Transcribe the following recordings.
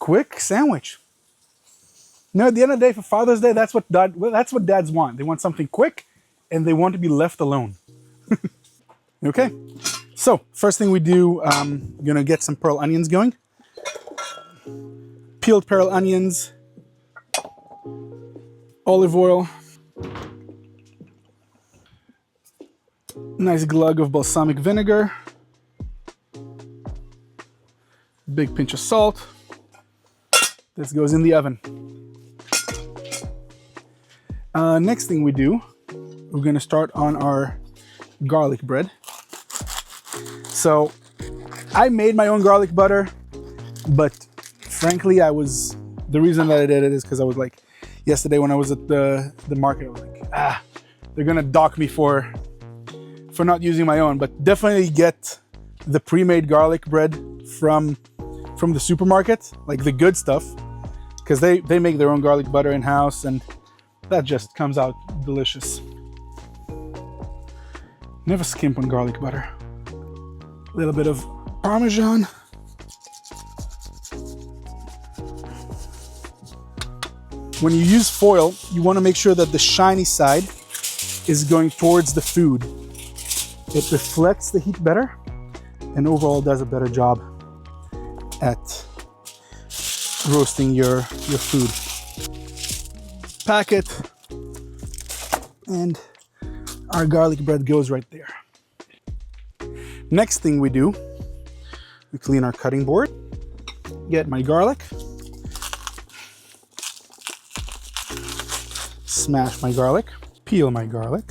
quick sandwich. You know, at the end of the day, for Father's Day, that's what dads want. They want something quick, and they want to be left alone. Okay, so first thing we do, I'm gonna get some pearl onions going. Peeled pearl onions, olive oil, nice glug of balsamic vinegar, big pinch of salt. This goes in the oven. Next thing we do, we're gonna start on our garlic bread. So I made my own garlic butter, but frankly, the reason that I did it is because I was like, yesterday when I was at the market, I was like, they're gonna dock me for not using my own, but definitely get the pre-made garlic bread from the supermarket, like the good stuff, because they make their own garlic butter in-house, and that just comes out delicious. Never skimp on garlic butter. A little bit of Parmesan. When you use foil, you want to make sure that the shiny side is going towards the food. It reflects the heat better and overall does a better job at roasting your food. Pack it, and our garlic bread goes right there. Next thing we do, we clean our cutting board, get my garlic, smash my garlic, peel my garlic.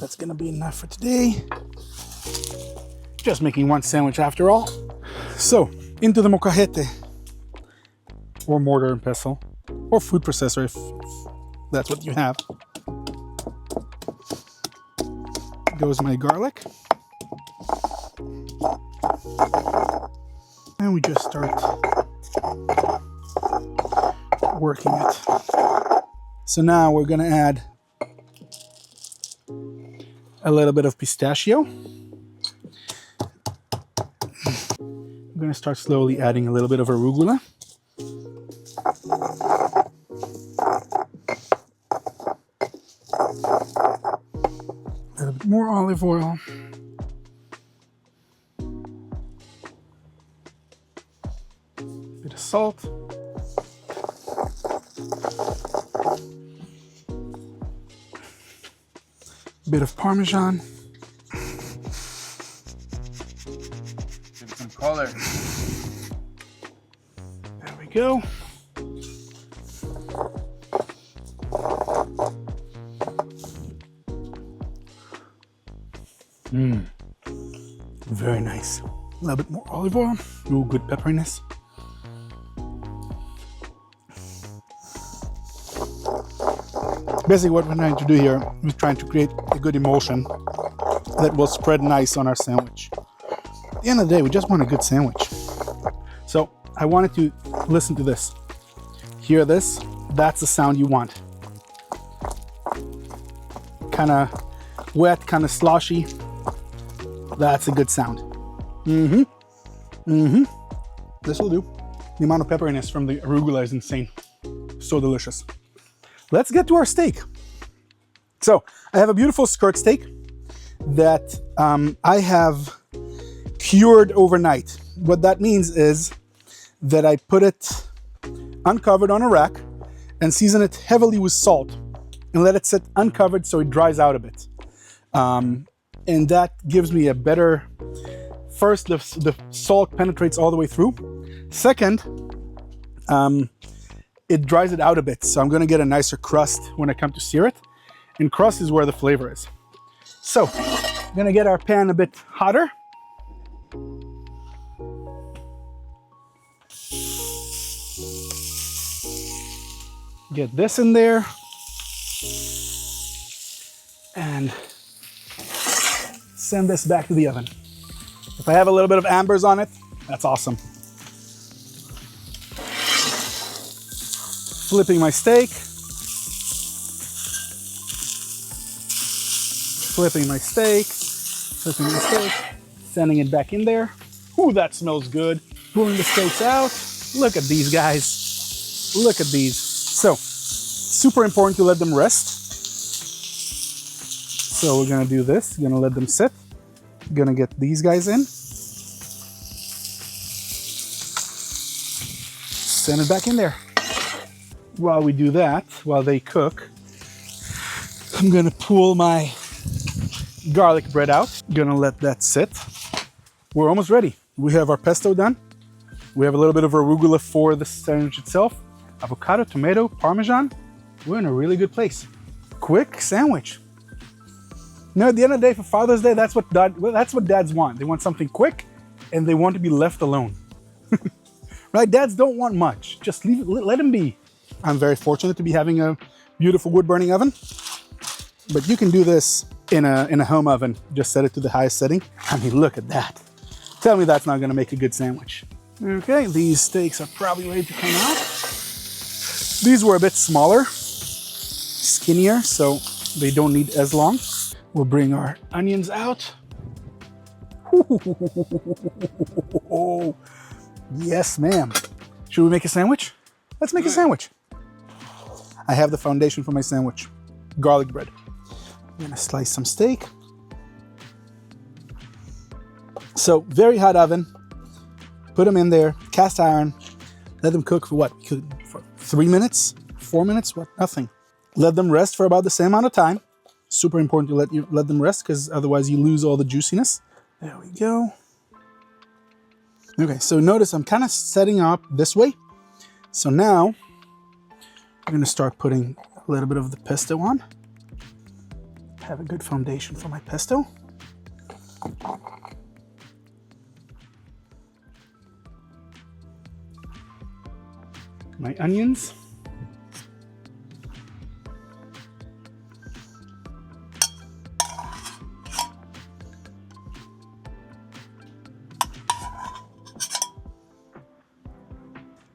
That's gonna be enough for today. Just making one sandwich after all. So, into the molcajete, or mortar and pestle, or food processor if that's what you have. Goes my garlic. And we just start working it. So now we're gonna add a little bit of pistachio. I'm gonna start slowly adding a little bit of arugula. A little bit more olive oil. Bit of salt. Bit of Parmesan. Give some color. There we go. Very nice. A little bit more olive oil. Ooh, good pepperiness. Basically what we're trying to do here is trying to create a good emulsion that will spread nice on our sandwich. At the end of the day, we just want a good sandwich. So I wanted to listen to this. Hear this? That's the sound you want. Kind of wet, kind of sloshy. That's a good sound. This will do. The amount of pepperiness from the arugula is insane. So delicious. Let's get to our steak. So I have a beautiful skirt steak that I have cured overnight. What that means is that I put it uncovered on a rack and season it heavily with salt and let it sit uncovered so it dries out a bit. And that gives me a better, first, the salt penetrates all the way through. Second, it dries it out a bit. So I'm gonna get a nicer crust when I come to sear it. And crust is where the flavor is. So, I'm gonna get our pan a bit hotter. Get this in there. And send this back to the oven. If I have a little bit of ambers on it, that's awesome. Flipping my steak. Flipping my steak. Flipping my steak. Sending it back in there. Ooh, that smells good. Pulling the steaks out. Look at these guys. Look at these. So, super important to let them rest. So we're gonna do this. We're gonna let them sit. We're gonna get these guys in. Send it back in there. While we do that, while they cook, I'm gonna pull my garlic bread out. Gonna let that sit. We're almost ready. We have our pesto done. We have a little bit of arugula for the sandwich itself. Avocado, tomato, Parmesan. We're in a really good place. Quick sandwich. You know, at the end of the day, for Father's Day, that's what dads want. They want something quick, and they want to be left alone. Right? Dads don't want much. Just leave it, let them be. I'm very fortunate to be having a beautiful wood-burning oven, but you can do this in a home oven. Just set it to the highest setting. I mean, look at that. Tell me that's not gonna make a good sandwich. Okay, these steaks are probably ready to come out. These were a bit smaller, skinnier, so they don't need as long. We'll bring our onions out. Yes, ma'am. Should we make a sandwich? Let's make a sandwich. I have the foundation for my sandwich. Garlic bread. I'm gonna slice some steak. So, very hot oven. Put them in there, cast iron. Let them cook for what? For 3 minutes? 4 minutes? What? Nothing. Let them rest for about the same amount of time. Super important to let them rest, because otherwise you lose all the juiciness. There we go. Okay, so notice I'm kind of setting up this way. So now I'm gonna start putting a little bit of the pesto on. Have a good foundation for my pesto. My onions.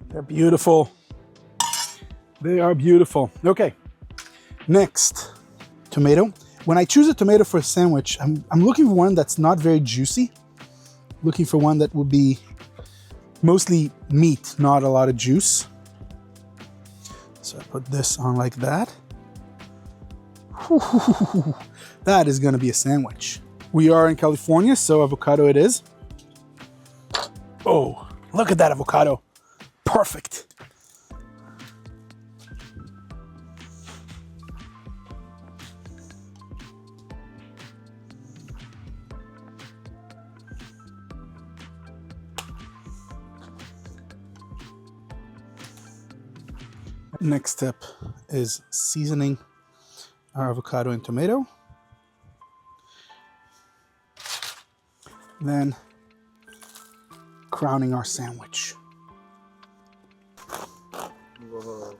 They're beautiful. They are beautiful. Okay, next, tomato. When I choose a tomato for a sandwich, I'm looking for one that's not very juicy. Looking for one that would be mostly meat, not a lot of juice. So I put this on like that. That is gonna be a sandwich. We are in California, so avocado it is. Oh, look at that avocado. Perfect. Next step is seasoning our avocado and tomato. Then crowning our sandwich. Whoa.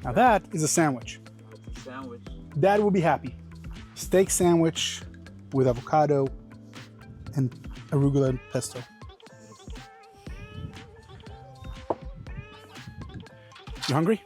Now that is a sandwich. It's a sandwich. Dad will be happy. Steak sandwich with avocado and arugula and pesto. You hungry?